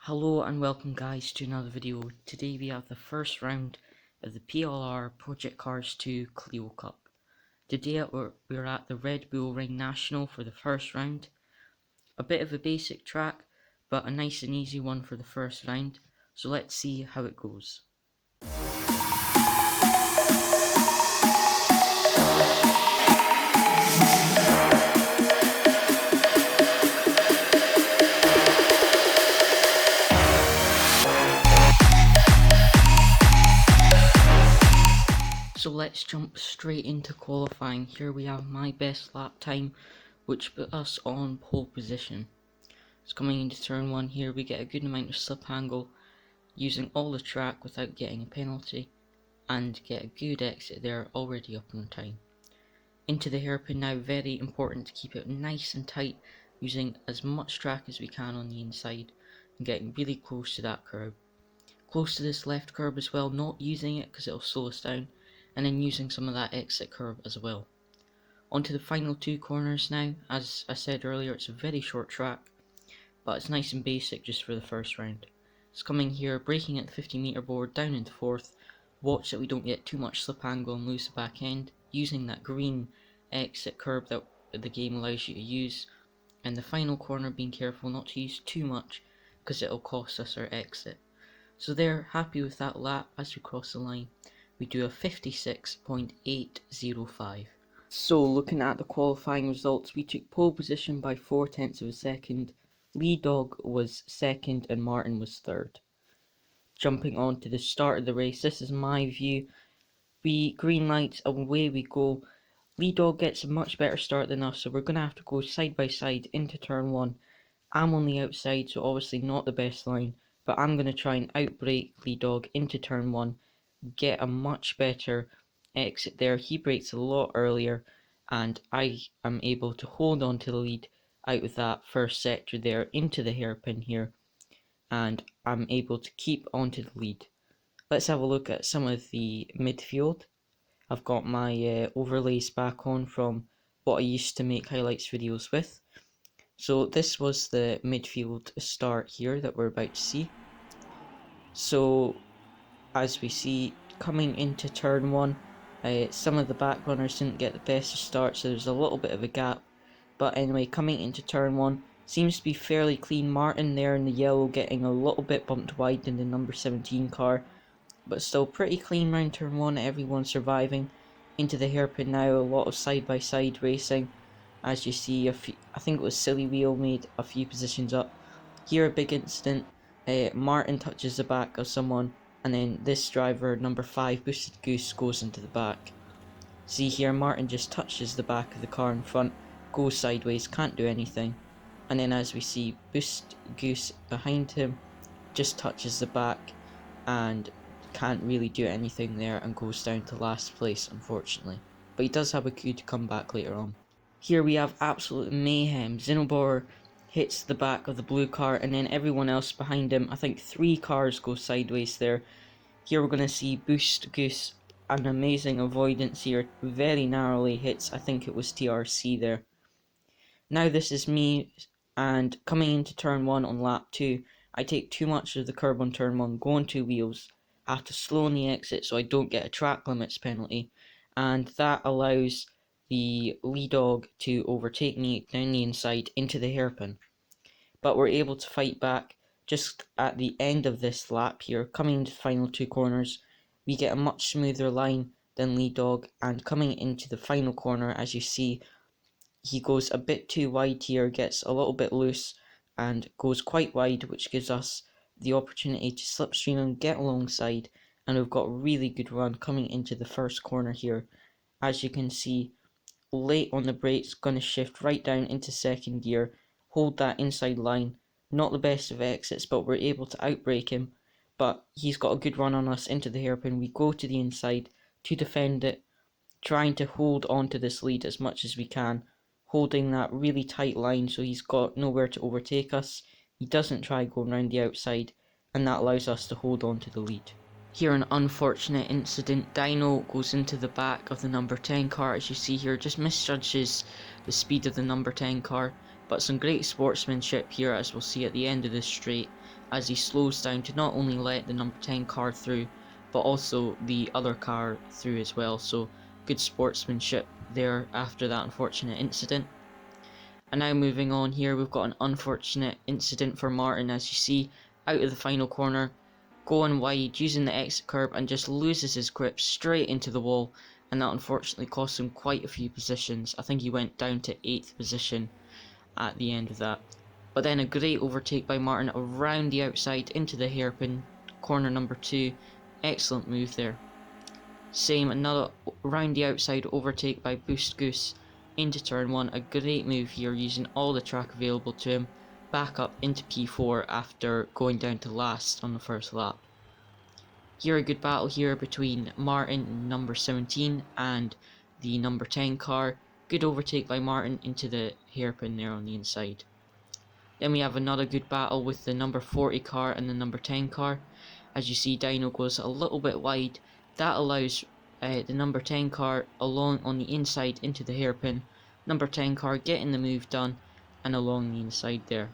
Hello and welcome guys to another video. Today we have the first round of the PLR Project Cars 2 Clio Cup. Today we're at the Red Bull Ring National for the first round. A bit of a basic track, but a nice and easy one for the first round. So let's see how it goes. So let's jump straight into qualifying. Here we have my best lap time, which put us on pole position. So coming into turn 1 here, we get a good amount of slip angle, using all the track without getting a penalty, and get a good exit there, already up on time. Into the hairpin now, very important to keep it nice and tight, using as much track as we can on the inside, and getting really close to that curb. Close to this left curb as well, not using it because it'll slow us down, and then using some of that exit curb as well. Onto the final two corners now. As I said earlier, it's a very short track, but it's nice and basic just for the first round. It's coming here, braking at the 50-meter board, down into fourth. Watch that we don't get too much slip angle and lose the back end, using that green exit curb that the game allows you to use. And the final corner, being careful not to use too much because it'll cost us our exit. So they're happy with that lap. As we cross the line, we do a 56.805. So looking at the qualifying results, we took pole position by 0.4 of a second. Lee Dog was second and Martin was third. Jumping on to the start of the race, this is my view. We green lights, away we go. Lee Dog gets a much better start than us, so we're going to have to go side by side into turn 1. I'm on the outside, so obviously not the best line, but I'm going to try and outbrake Lee Dog into turn 1, get a much better exit there. He brakes a lot earlier, and I am able to hold on to the lead out of that first sector there into the hairpin here, and I'm able to keep onto the lead. Let's have a look at some of the midfield. I've got my overlays back on from what I used to make highlights videos with. So this was the midfield start here that we're about to see. So as we see, coming into turn 1, some of the back runners didn't get the best of start, so there's a little bit of a gap. But anyway, coming into turn 1, seems to be fairly clean. Martin there in the yellow getting a little bit bumped wide in the number 17 car, but still pretty clean round turn 1, everyone surviving. Into the hairpin now, a lot of side-by-side racing. As you see, I think it was Silly Wheel made a few positions up. Here a big incident, Martin touches the back of someone, and then this driver, number 5, Boosted Goose, goes into the back. See here, Martin just touches the back of the car in front, goes sideways, can't do anything. And then as we see, Boost Goose behind him just touches the back and can't really do anything there and goes down to last place, unfortunately. But he does have a good comeback later on. Here we have absolute mayhem. Zinobor hits the back of the blue car, and then everyone else behind him, I think 3 cars go sideways there. Here we're going to see Boost Goose, an amazing avoidance here, very narrowly hits, I think it was TRC there. Now this is me, and coming into turn 1 on lap 2, I take too much of the curb on turn 1, go on 2 wheels. I have to slow on the exit so I don't get a track limits penalty, and that allows the lead dog to overtake me down the inside into the hairpin. But we're able to fight back just at the end of this lap here. Coming into the final 2 corners, we get a much smoother line than lead dog, and coming into the final corner, as you see, he goes a bit too wide here, gets a little bit loose and goes quite wide, which gives us the opportunity to slipstream and get alongside, and we've got a really good run coming into the first corner here. As you can see, late on the brakes, going to shift right down into second gear, hold that inside line. Not the best of exits, but we're able to outbrake him, but he's got a good run on us into the hairpin. We go to the inside to defend it, trying to hold on to this lead as much as we can, holding that really tight line so he's got nowhere to overtake us. He doesn't try going around the outside, and that allows us to hold on to the lead. Here an unfortunate incident, Dino goes into the back of the number 10 car, as you see here, just misjudges the speed of the number 10 car, but some great sportsmanship here, as we'll see at the end of this straight. as he slows down to not only let the number 10 car through, but also the other car through as well. So good sportsmanship there after that unfortunate incident. And now moving on here, we've got an unfortunate incident for Martin, as you see, out of the final corner, going wide, using the exit curb, and just loses his grip straight into the wall, and that unfortunately cost him quite a few positions. I think he went down to 8th position at the end of that. But then a great overtake by Martin around the outside into the hairpin, corner number 2, excellent move there. Same, another round the outside overtake by BOOSTGOOSE into turn 1, a great move here using all the track available to him, back up into P4 after going down to last on the first lap. Here a good battle here between Martin, number 17, and the number 10 car, good overtake by Martin into the hairpin there on the inside. Then we have another good battle with the number 40 car and the number 10 car. As you see, Dino goes a little bit wide. That allows the number 10 car along on the inside into the hairpin. Number 10 car getting the move done and along the inside there.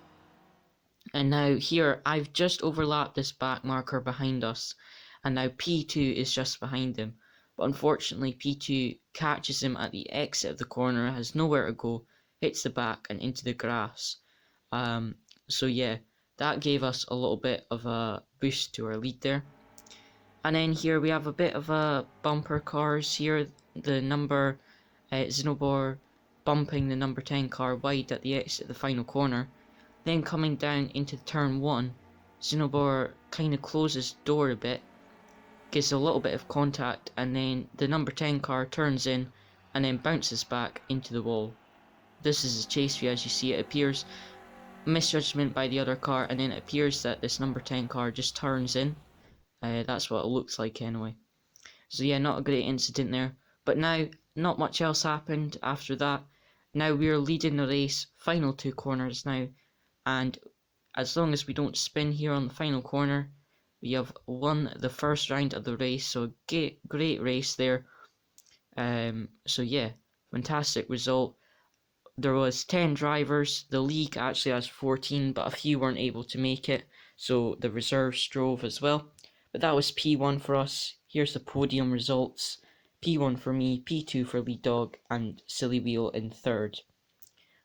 And now here, I've just overlapped this back marker behind us. And now P2 is just behind him. But unfortunately, P2 catches him at the exit of the corner, has nowhere to go, hits the back and into the grass. So yeah, that gave us a little bit of a boost to our lead there. And then here we have a bit of a bumper cars here. The number Zinobor bumping the number 10 car wide at the exit of the final corner. Then coming down into turn 1, Zinobor kind of closes door a bit, gets a little bit of contact, and then the number 10 car turns in and then bounces back into the wall. This is a chase view. As you see, it appears misjudgment by the other car, and then it appears that this number 10 car just turns in. That's what it looks like anyway. So yeah, not a great incident there. But now, not much else happened after that. Now we're leading the race, final 2 corners now, and as long as we don't spin here on the final corner, we have won the first round of the race. So great race there. So yeah, fantastic result. There was 10 drivers. The league actually has 14, but a few weren't able to make it, so the reserves drove as well. But that was P1 for us. Here's the podium results. P1 for me, P2 for Lead Dog, and Silly Wheel in 3rd.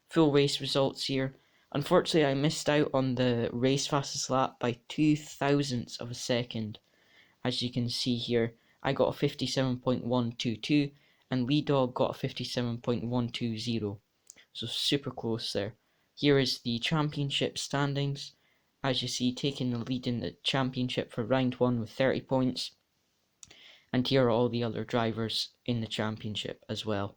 Full race results here. Unfortunately, I missed out on the race fastest lap by 0.02 of a second. As you can see here, I got a 57.122 and Lead Dog got a 57.120. So super close there. Here is the championship standings. As you see, taking the lead in the championship for round 1 with 30 points. And here are all the other drivers in the championship as well.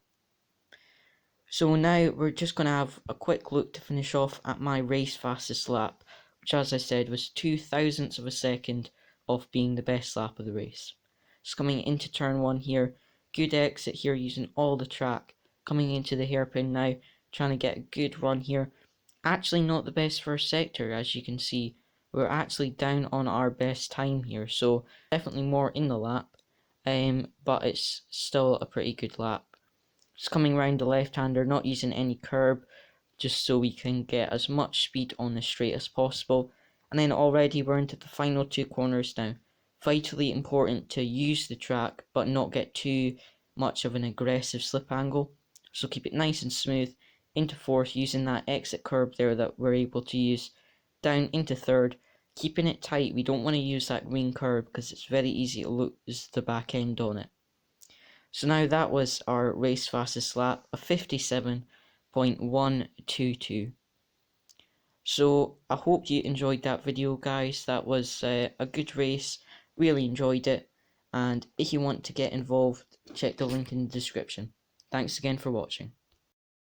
So now we're just going to have a quick look to finish off at my race fastest lap, which as I said was 0.02 of a second off being the best lap of the race. Just coming into turn 1 here, good exit here using all the track, coming into the hairpin now, trying to get a good run here. Actually not the best first sector, as you can see. We're actually down on our best time here, so definitely more in the lap, but it's still a pretty good lap. Just coming around the left-hander, not using any curb, just so we can get as much speed on the straight as possible. And then already we're into the final 2 corners now. Vitally important to use the track, but not get too much of an aggressive slip angle. So keep it nice and smooth. Into 4th, using that exit curb there that we're able to use. Down into 3rd, keeping it tight. We don't want to use that green curb because it's very easy to lose the back end on it. So now that was our race fastest lap of 57.122. So I hope you enjoyed that video, guys. That was a good race. Really enjoyed it. And if you want to get involved, check the link in the description. Thanks again for watching.